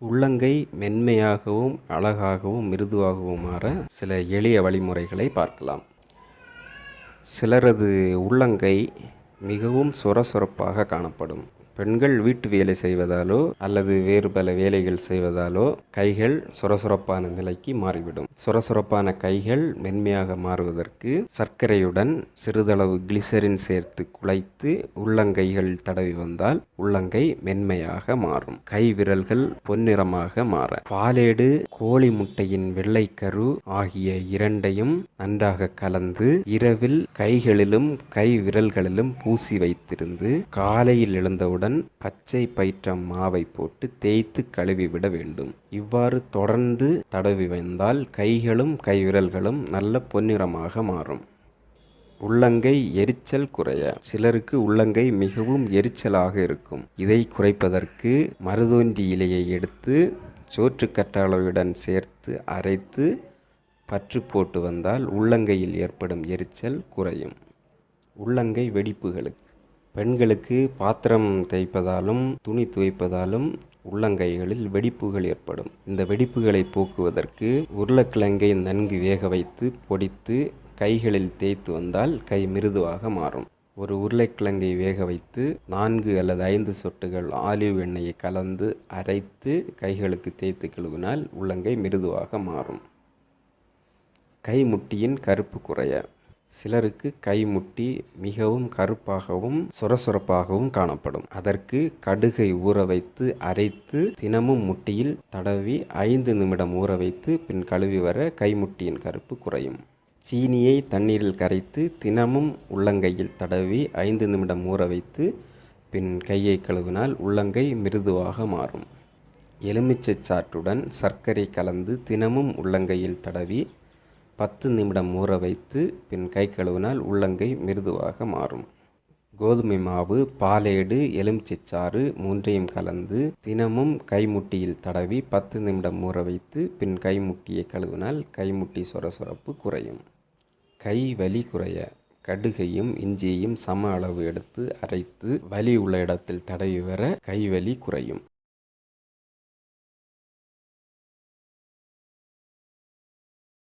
உள்ளங்கை மென்மையாகவும் அழகாகவும் மிருதுவாகவும் மாற சில எளிய வழிமுறைகளை பார்க்கலாம். சிலரது உள்ளங்கை மிகவும் சொரசொரப்பாக காணப்படும். பெண்கள் வீட்டு வேலை செய்வதாலோ அல்லது வேறு பல வேலைகள் செய்வதாலோ கைகள் சொரசொரப்பான நிலைக்கு மாறிவிடும். சொரசொரப்பான கைகள் மென்மையாக மாறுவதற்கு சர்க்கரையுடன் சிறிதளவு கிளிசரின் சேர்த்து குழைத்து உள்ளங்கைகள் தடவி வந்தால் உள்ளங்கை மென்மையாக மாறும். கை விரல்கள் பொன்னிறமாக மாற பாலேடு, கோழி முட்டையின் வெள்ளைக்கரு ஆகிய இரண்டையும் நன்றாக கலந்து இரவில் கைகளிலும் கை விரல்களிலும் பூசி வைத்திருந்து காலையில் எழுந்தவுடன் பச்சை பயிற்றம் மாவை போட்டு தேய்த்து கழுவிவிட வேண்டும். இவ்வாறு தொடர்ந்து தடவி வந்தால் கைகளும் கைவிரல்களும் நல்ல பொன்னிறமாக மாறும். உள்ளங்கை எரிச்சல் குறைய சிலருக்கு உள்ளங்கை மிகவும் எரிச்சலாக இருக்கும். இதை குறைப்பதற்கு மருதோன்றி இலையை எடுத்து சோற்றுக்கற்றாழையுடன் சேர்த்து அரைத்து பற்று போட்டு வந்தால் உள்ளங்கையில் ஏற்படும் எரிச்சல் குறையும். உள்ளங்கை வெடிப்புகளுக்கு பெண்களுக்கு பாத்திரம் தேய்ப்பதாலும் துணி துவைப்பதாலும் உள்ளங்கைகளில் வெடிப்புகள் ஏற்படும். இந்த வெடிப்புகளை போக்குவதற்கு உருளைக்கிழங்கை நன்கு வேக வைத்து பொடித்து கைகளில் தேய்த்து வந்தால் கை மிருதுவாக மாறும். ஒரு உருளைக்கிழங்கை வேக வைத்து 4 அல்லது 5 சொட்டுகள் ஆலிவ் எண்ணெயை கலந்து அரைத்து கைகளுக்கு தேய்த்து கழுவினால் உள்ளங்கை மிருதுவாக மாறும். கைமுட்டியின் கருப்பு குறைய சிலருக்கு கைமுட்டி மிகவும் கருப்பாகவும் சொரசொரப்பாகவும் காணப்படும். அதற்கு கடுகை ஊற வைத்து அரைத்து தினமும் முட்டியில் தடவி 5 நிமிடம் ஊற வைத்து பின் கழுவி வர கைமுட்டியின் கருப்பு குறையும். சீனியை தண்ணீரில் கரைத்து தினமும் உள்ளங்கையில் தடவி 5 நிமிடம் ஊற வைத்து பின் கையை கழுவினால் உள்ளங்கை மிருதுவாக மாறும். எலுமிச்சை சாற்றுடன் சர்க்கரை கலந்து தினமும் உள்ளங்கையில் தடவி 10 நிமிடம் ஊற வைத்து பின் கை கழுவினால் உள்ளங்கை மிருதுவாக மாறும். கோதுமை மாவு, பாலேடு, எலுமிச்சைச்சாறு 3ஐயும் கலந்து தினமும் கைமுட்டியில் தடவி 10 நிமிடம் ஊற வைத்து பின் கைமுட்டியை கழுவினால் கைமுட்டி சொரசொரப்பு குறையும். கை வலி குறைய கடுகையும் இஞ்சியையும் சம அளவு எடுத்து அரைத்து வலி உள்ள இடத்தில் தடவி வர கைவலி குறையும்.